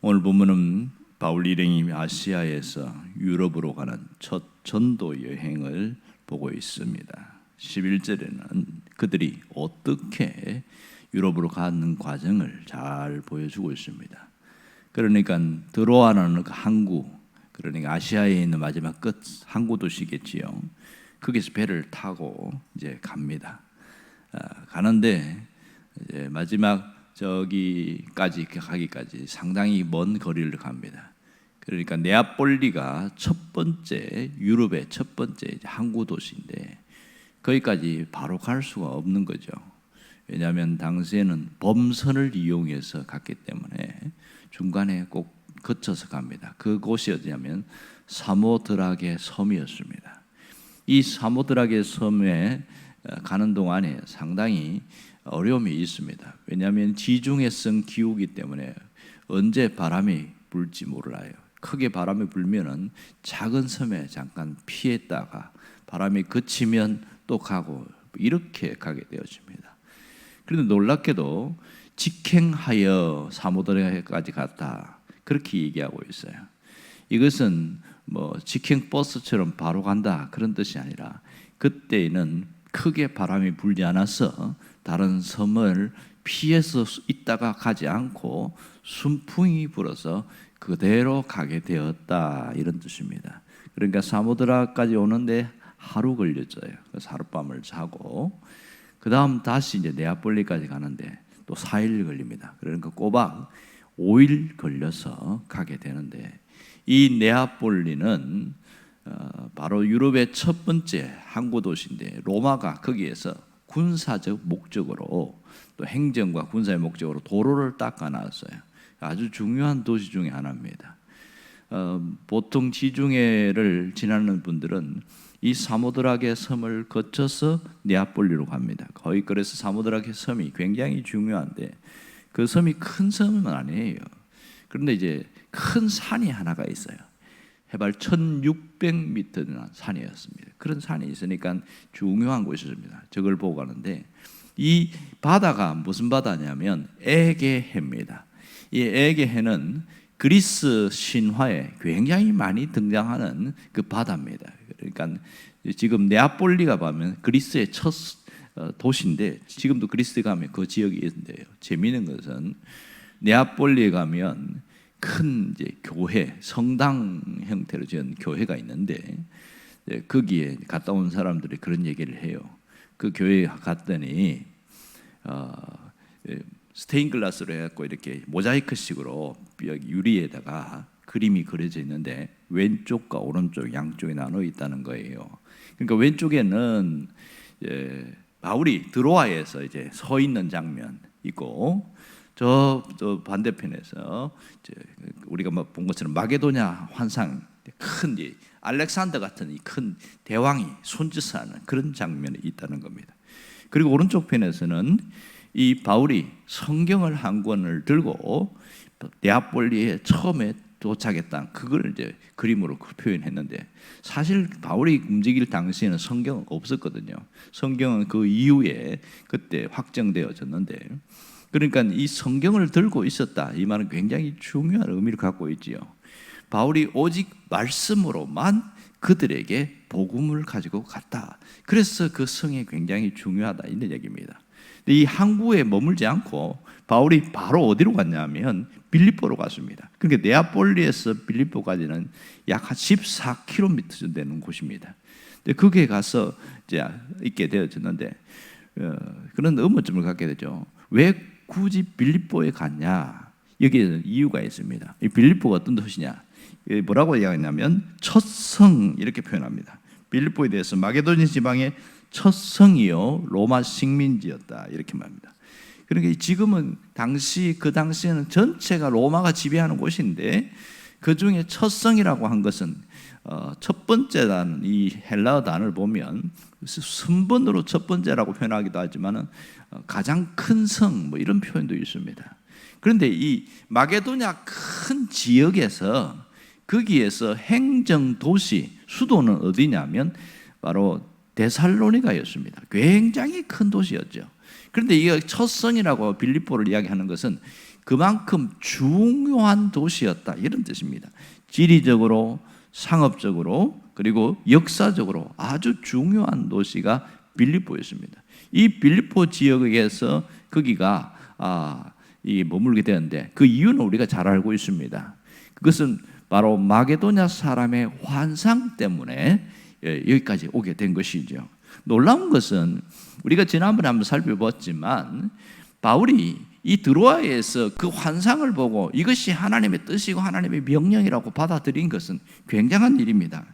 오늘 본문은 바울 일행이 아시아에서 유럽으로 가는 첫 전도 여행을 보고 있습니다. 11절에는 그들이 어떻게 유럽으로 가는 과정을 잘 보여주고 있습니다. 그러니까 드로아라는 그 항구, 그러니까 아시아에 있는 마지막 끝 항구 도시겠지요. 거기서 배를 타고 이제 갑니다. 가는데 이제 마지막 저기까지 가기까지 상당히 먼 거리를 갑니다. 그러니까 네아폴리가 첫 번째 유럽의 첫 번째 항구 도시인데 거기까지 바로 갈 수가 없는 거죠. 왜냐하면 당시에는 범선을 이용해서 갔기 때문에 중간에 꼭 거쳐서 갑니다. 그곳이 어디냐면 사모드락의 섬이었습니다. 이 사모드락의 섬에 가는 동안에 상당히 어려움이 있습니다. 왜냐하면 지중해성 기후이기 때문에 언제 바람이 불지 몰라요. 크게 바람이 불면은 작은 섬에 잠깐 피했다가 바람이 그치면 또 가고 이렇게 가게 되어집니다. 그런데 놀랍게도 직행하여 사모드락까지 갔다 그렇게 얘기하고 있어요. 이것은 뭐 직행 버스처럼 바로 간다 그런 뜻이 아니라 그때는 크게 바람이 불지 않아서 다른 섬을 피해서 있다가 가지 않고 순풍이 불어서 그대로 가게 되었다 이런 뜻입니다. 그러니까 사모드라까지 오는데 하루 걸렸어요. 그래서 하룻밤을 자고 그 다음 다시 이제 네아폴리까지 가는데 또 4일 걸립니다. 그러니까 꼬박 5일 걸려서 가게 되는데 이 네아폴리는 바로 유럽의 첫 번째 항구 도시인데 로마가 거기에서 군사적 목적으로 또 행정과 군사의 목적으로 도로를 닦아놨어요. 아주 중요한 도시 중에 하나입니다. 보통 지중해를 지나는 분들은 이 사모드락의 섬을 거쳐서 네아폴리로 갑니다. 거의 그래서 사모드락의 섬이 굉장히 중요한데 그 섬이 큰 섬은 아니에요. 그런데 이제 큰 산이 하나가 있어요. 해발 1600m나 산이었습니다. 그런 산이 있으니까 중요한 곳이었습니다. 저걸 보고 가는데 이 바다가 무슨 바다냐면 에게해입니다. 이 에게해는 그리스 신화에 굉장히 많이 등장하는 그 바다입니다. 그러니까 지금 네아폴리가 보면 그리스의 첫 도시인데 지금도 그리스에 가면 그 지역이 있는데요. 재미있는 것은 네아폴리에 가면 큰 이제 교회, 성당 형태로 지은 교회가 있는데 거기에 갔다 온 사람들이 그런 얘기를 해요. 그 교회에 갔더니 스테인글라스로 해갖고 이렇게 모자이크식으로 유리에다가 그림이 그려져 있는데 왼쪽과 오른쪽 양쪽에 나눠 있다는 거예요. 그러니까 왼쪽에는 바울이 드로아에서 이제 서 있는 장면 있고 저 반대편에서 우리가 본 것처럼 마게도냐 환상 큰 알렉산더 같은 이 큰 대왕이 손짓하는 그런 장면이 있다는 겁니다. 그리고 오른쪽 편에서는 이 바울이 성경을 한 권을 들고 네아폴리에 처음에 도착했다. 그걸 이제 그림으로 표현했는데 사실 바울이 움직일 당시에는 성경은 없었거든요. 성경은 그 이후에 그때 확정되어졌는데 그러니까 이 성경을 들고 있었다. 이 말은 굉장히 중요한 의미를 갖고 있지요. 바울이 오직 말씀으로만 그들에게 복음을 가지고 갔다. 그래서 그 성이 굉장히 중요하다 이런 얘기입니다. 이 항구에 머물지 않고 바울이 바로 어디로 갔냐면 빌립보로 갔습니다. 그러니까 네아폴리에서 빌립보까지는 약 14km 정도 되는 곳입니다. 거기에 가서 이제 있게 되어졌는데 그런 의문점을 갖게 되죠. 왜 굳이 빌립보에 갔냐? 여기에 이유가 있습니다. 이 빌립보가 어떤 도시냐? 뭐라고 얘기하냐면 첫 성 이렇게 표현합니다. 빌립보에 대해서 마게도니 지방의 첫 성이요 로마 식민지였다 이렇게 말합니다. 그러니까 지금은 그 당시에는 전체가 로마가 지배하는 곳인데 그 중에 첫 성이라고 한 것은 첫 번째라는 이 헬라어 단어를 보면 순번으로 첫 번째라고 표현하기도 하지만은 가장 큰 성 뭐 이런 표현도 있습니다. 그런데 이 마게도냐 큰 지역에서 거기에서 행정 도시 수도는 어디냐면 바로 데살로니가였습니다. 굉장히 큰 도시였죠. 그런데 이게 첫 성이라고 빌립보를 이야기하는 것은 그만큼 중요한 도시였다, 이런 뜻입니다. 지리적으로, 상업적으로, 그리고 역사적으로 아주 중요한 도시가 빌립보였습니다. 이 빌립보 지역에서 거기가 머물게 되었는데, 그 이유는 우리가 잘 알고 있습니다. 그것은 바로 마게도냐 사람의 환상 때문에 여기까지 오게 된 것이죠. 놀라운 것은 우리가 지난번에 한번 살펴봤지만, 바울이 이 드로아에서 그 환상을 보고 이것이 하나님의 뜻이고 하나님의 명령이라고 받아들인 것은 굉장한 일입니다.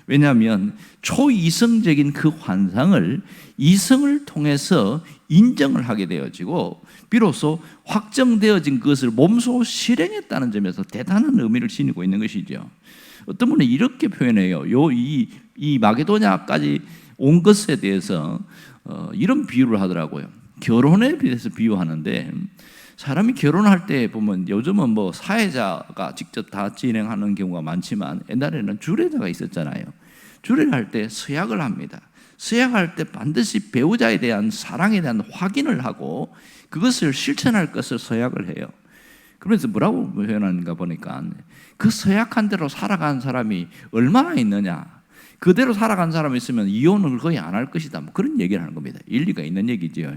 왜냐하면 초이성적인 그 환상을 이성을 통해서 인정을 하게 되어지고, 비로소 확정되어진 것을 몸소 실행했다는 점에서 대단한 의미를 지니고 있는 것이죠. 어떤 분은 이렇게 표현해요. 이 마게도냐까지 온 것에 대해서 이런 비유를 하더라고요. 결혼에 대해서 비유하는데, 사람이 결혼할 때 보면 요즘은 뭐 사회자가 직접 다 진행하는 경우가 많지만, 옛날에는 주례자가 있었잖아요. 주례를 할 때 서약을 합니다. 서약할 때 반드시 배우자에 대한 사랑에 대한 확인을 하고 그것을 실천할 것을 서약을 해요. 그래서 뭐라고 표현하는가 보니까, 그 서약한 대로 살아간 사람이 얼마나 있느냐, 그대로 살아간 사람이 있으면 이혼을 거의 안 할 것이다, 뭐 그런 얘기를 하는 겁니다. 일리가 있는 얘기죠.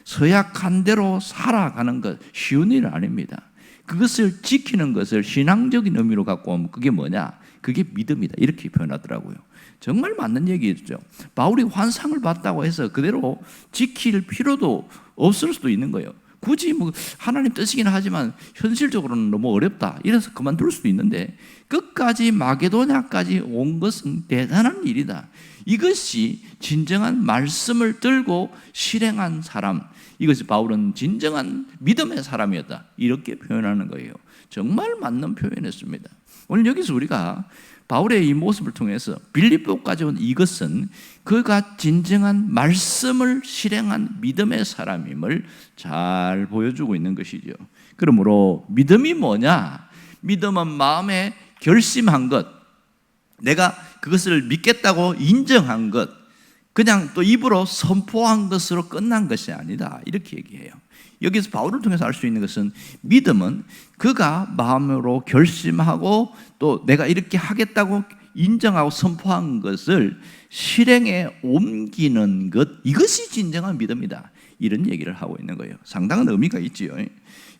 서약한 대로 살아가는 것 쉬운 일 아닙니다. 그것을 지키는 것을 신앙적인 의미로 갖고 오면 그게 뭐냐? 그게 믿음이다, 이렇게 표현하더라고요. 정말 맞는 얘기죠. 바울이 환상을 봤다고 해서 그대로 지킬 필요도 없을 수도 있는 거예요. 굳이 뭐 하나님 뜻이긴 하지만 현실적으로는 너무 어렵다, 이래서 그만둘 수도 있는데, 끝까지 마게도냐까지 온 것은 대단한 일이다. 이것이 진정한 말씀을 들고 실행한 사람, 이것이 바울은 진정한 믿음의 사람이었다, 이렇게 표현하는 거예요. 정말 맞는 표현이었습니다. 오늘 여기서 우리가 바울의 이 모습을 통해서 빌립보까지 온 이것은 그가 진정한 말씀을 실행한 믿음의 사람임을 잘 보여주고 있는 것이죠. 그러므로 믿음이 뭐냐? 믿음은 마음에 결심한 것, 내가 그것을 믿겠다고 인정한 것, 그냥 또 입으로 선포한 것으로 끝난 것이 아니다, 이렇게 얘기해요. 여기서 바울을 통해서 알 수 있는 것은, 믿음은 그가 마음으로 결심하고 또 내가 이렇게 하겠다고 인정하고 선포한 것을 실행에 옮기는 것, 이것이 진정한 믿음이다, 이런 얘기를 하고 있는 거예요. 상당한 의미가 있지요.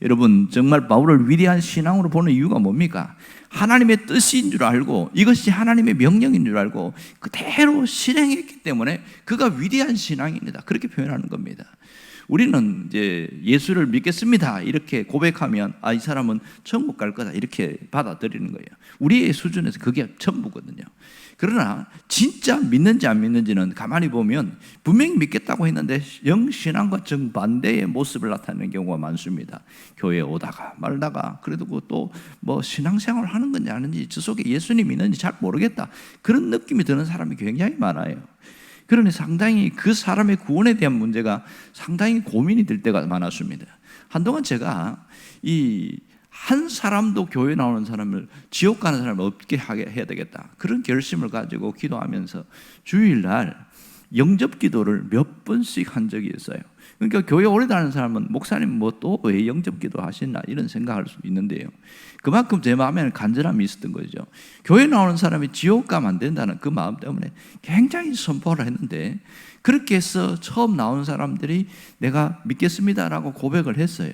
여러분, 정말 바울을 위대한 신앙으로 보는 이유가 뭡니까? 하나님의 뜻인 줄 알고 이것이 하나님의 명령인 줄 알고 그대로 실행했기 때문에 그가 위대한 신앙입니다, 그렇게 표현하는 겁니다. 우리는 이제 예수를 믿겠습니다, 이렇게 고백하면 이 사람은 천국 갈 거다, 이렇게 받아들이는 거예요. 우리의 수준에서 그게 전부거든요. 그러나 진짜 믿는지 안 믿는지는 가만히 보면 분명히 믿겠다고 했는데 영신앙과 정반대의 모습을 나타내는 경우가 많습니다. 교회에 오다가 말다가 그래도 또 뭐 신앙생활을 하는 건지 아닌지, 저 속에 예수님이 있는지 잘 모르겠다, 그런 느낌이 드는 사람이 굉장히 많아요. 그러니 상당히 그 사람의 구원에 대한 문제가 상당히 고민이 될 때가 많았습니다. 한동안 제가 한 사람도 교회 나오는 사람을 지옥 가는 사람을 없게 해야 되겠다, 그런 결심을 가지고 기도하면서 주일날 영접 기도를 몇 번씩 한 적이 있어요. 그러니까 교회 오래 다니는 사람은 목사님 뭐 또 왜 영접 기도 하시나, 이런 생각할 수 있는데요, 그만큼 제 마음에는 간절함이 있었던 거죠. 교회 나오는 사람이 지옥 가면 안 된다는 그 마음 때문에 굉장히 선포를 했는데, 그렇게 해서 처음 나온 사람들이 내가 믿겠습니다라고 고백을 했어요.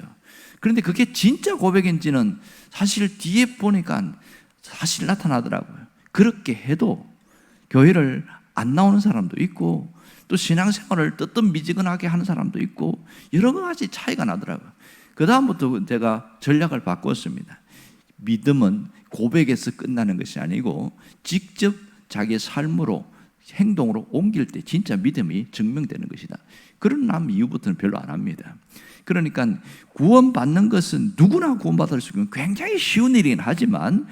그런데 그게 진짜 고백인지는 사실 뒤에 보니까 사실 나타나더라고요. 그렇게 해도 교회를 안 나오는 사람도 있고, 또 신앙생활을 뜨뜻미지근하게 하는 사람도 있고, 여러 가지 차이가 나더라고요. 그 다음부터 제가 전략을 바꿨습니다. 믿음은 고백에서 끝나는 것이 아니고 직접 자기의 삶으로, 행동으로 옮길 때 진짜 믿음이 증명되는 것이다. 그런 이후부터는 별로 안 합니다. 그러니까 구원받는 것은 누구나 구원받을 수 있는 굉장히 쉬운 일이긴 하지만,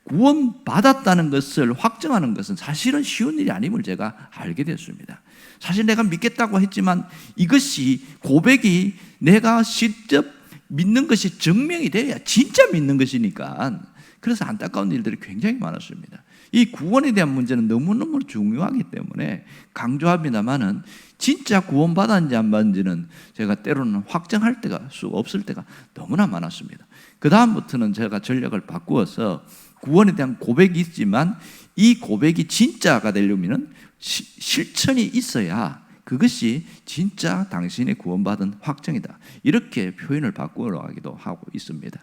구원받았다는 것을 확정하는 것은 사실은 쉬운 일이 아님을 제가 알게 됐습니다. 사실 내가 믿겠다고 했지만 이것이, 고백이 내가 직접 믿는 것이 증명이 돼야 진짜 믿는 것이니까, 그래서 안타까운 일들이 굉장히 많았습니다. 이 구원에 대한 문제는 너무너무 중요하기 때문에 강조합니다만은 진짜 구원받았는지 안 받았는지는 제가 때로는 확정할 때가 없을 때가 너무나 많았습니다. 그 다음부터는 제가 전략을 바꾸어서 구원에 대한 고백이 있지만 이 고백이 진짜가 되려면 실천이 있어야 그것이 진짜 당신의 구원받은 확정이다, 이렇게 표현을 바꾸어 가기도 하고 있습니다.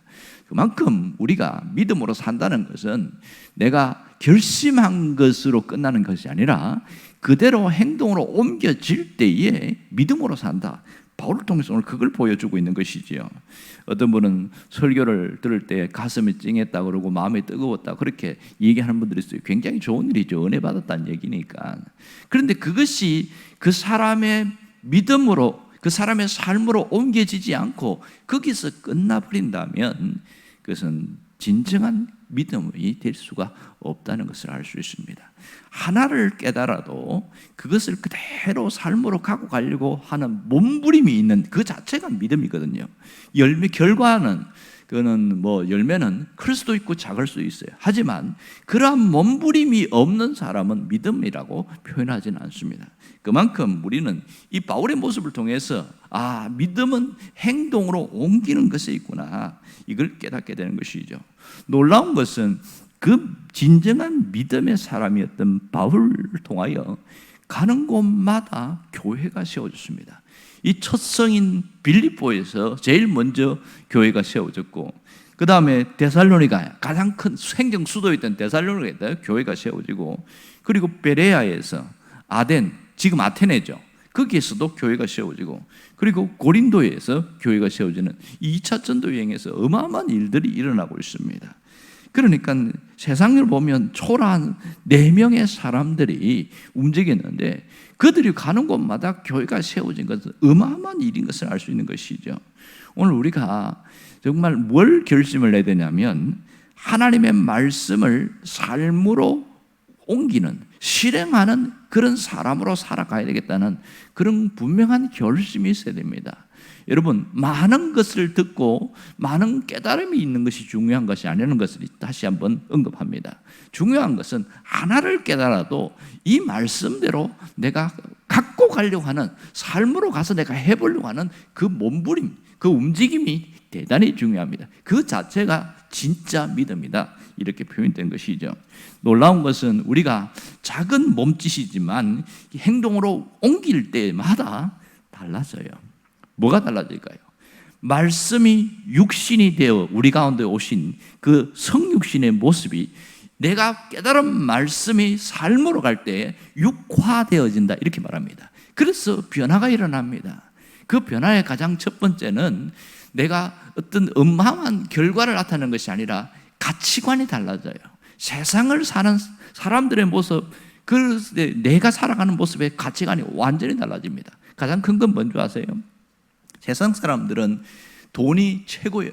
그만큼 우리가 믿음으로 산다는 것은 내가 결심한 것으로 끝나는 것이 아니라 그대로 행동으로 옮겨질 때에 믿음으로 산다. 바울을 통해서 오늘 그걸 보여주고 있는 것이지요. 어떤 분은 설교를 들을 때 가슴이 찡했다 그러고 마음이 뜨거웠다 그렇게 얘기하는 분들이 있어요. 굉장히 좋은 일이죠. 은혜 받았다는 얘기니까. 그런데 그것이 그 사람의 믿음으로, 그 사람의 삶으로 옮겨지지 않고 거기서 끝나버린다면 그것은 진정한 믿음이 될 수가 없다는 것을 알 수 있습니다. 하나를 깨달아도 그것을 그대로 삶으로 갖고 가려고 하는 몸부림이 있는 그 자체가 믿음이거든요. 결과는 그거는 열매는 클 수도 있고 작을 수도 있어요. 하지만 그러한 몸부림이 없는 사람은 믿음이라고 표현하지는 않습니다. 그만큼 우리는 이 바울의 모습을 통해서 믿음은 행동으로 옮기는 것에 있구나, 이걸 깨닫게 되는 것이죠. 놀라운 것은 그 진정한 믿음의 사람이었던 바울을 통하여 가는 곳마다 교회가 세워졌습니다. 이 첫 성인 빌립보에서 제일 먼저 교회가 세워졌고, 그 다음에 데살로니가 가장 큰 행정 수도였던 데살로니가에 교회가 세워지고, 그리고 베레아에서 아덴, 지금 아테네죠, 거기에서도 교회가 세워지고, 그리고 고린도에서 교회가 세워지는 2차 전도 여행에서 어마어마한 일들이 일어나고 있습니다. 그러니까 세상을 보면 초라한 4명의 사람들이 움직였는데 그들이 가는 곳마다 교회가 세워진 것은 어마어마한 일인 것을 알 수 있는 것이죠. 오늘 우리가 정말 뭘 결심을 해야 되냐면 하나님의 말씀을 삶으로 옮기는, 실행하는 그런 사람으로 살아가야 되겠다는 그런 분명한 결심이 있어야 됩니다. 여러분, 많은 것을 듣고 많은 깨달음이 있는 것이 중요한 것이 아니라는 것을 다시 한번 언급합니다. 중요한 것은 하나를 깨달아도 이 말씀대로 내가 갖고 가려고 하는, 삶으로 가서 내가 해보려고 하는 그 몸부림, 그 움직임이 대단히 중요합니다. 그 자체가 진짜 믿음이다, 이렇게 표현된 것이죠. 놀라운 것은 우리가 작은 몸짓이지만 행동으로 옮길 때마다 달라져요. 뭐가 달라질까요? 말씀이 육신이 되어 우리 가운데 오신 그 성육신의 모습이 내가 깨달은 말씀이 삶으로 갈 때 육화되어진다, 이렇게 말합니다. 그래서 변화가 일어납니다. 그 변화의 가장 첫 번째는 내가 어떤 엄하한 결과를 나타내는 것이 아니라 가치관이 달라져요. 세상을 사는 사람들의 모습, 내가 살아가는 모습의 가치관이 완전히 달라집니다. 가장 큰 건 뭔지 아세요? 세상 사람들은 돈이 최고예요.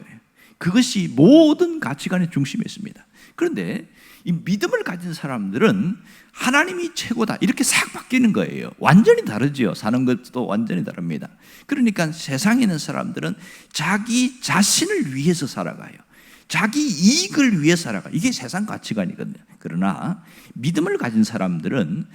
그것이 모든 가치관의 중심에 있습니다. 그런데 이 믿음을 가진 사람들은 하나님이 최고다, 이렇게 싹 바뀌는 거예요. 완전히 다르죠. 사는 것도 완전히 다릅니다. 그러니까 세상에 있는 사람들은 자기 자신을 위해서 살아가요. 자기 이익을 위해 살아가요. 이게 세상 가치관이거든요. 그러나 믿음을 가진 사람들은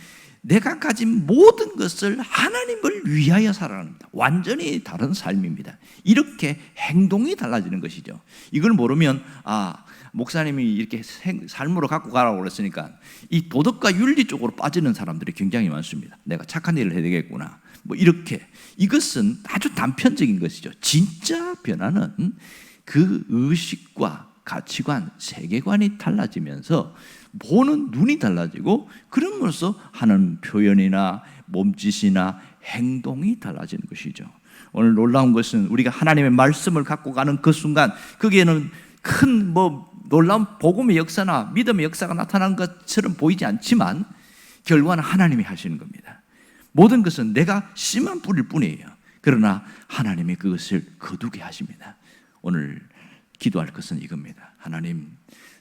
내가 가진 모든 것을 하나님을 위하여 살아갑니다. 완전히 다른 삶입니다. 이렇게 행동이 달라지는 것이죠. 이걸 모르면 목사님이 이렇게 삶으로 갖고 가라고 그랬으니까 이 도덕과 윤리 쪽으로 빠지는 사람들이 굉장히 많습니다. 내가 착한 일을 해야 되겠구나, 이렇게. 이것은 아주 단편적인 것이죠. 진짜 변화는 그 의식과 가치관, 세계관이 달라지면서 보는 눈이 달라지고, 그럼으로써 하는 표현이나 몸짓이나 행동이 달라지는 것이죠. 오늘 놀라운 것은 우리가 하나님의 말씀을 갖고 가는 그 순간 거기에는 큰 놀라운 복음의 역사나 믿음의 역사가 나타난 것처럼 보이지 않지만 결과는 하나님이 하시는 겁니다. 모든 것은 내가 씨만 뿌릴 뿐이에요. 그러나 하나님이 그것을 거두게 하십니다. 오늘 기도할 것은 이겁니다. 하나님,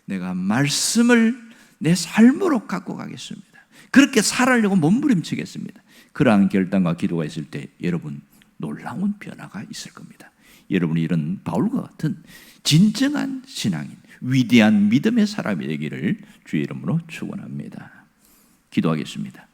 내가 말씀을 내 삶으로 갖고 가겠습니다. 그렇게 살아려고 몸부림치겠습니다. 그러한 결단과 기도가 있을 때 여러분, 놀라운 변화가 있을 겁니다. 여러분이 이런 바울과 같은 진정한 신앙인, 위대한 믿음의 사람이 되기를 주의 이름으로 축원합니다. 기도하겠습니다.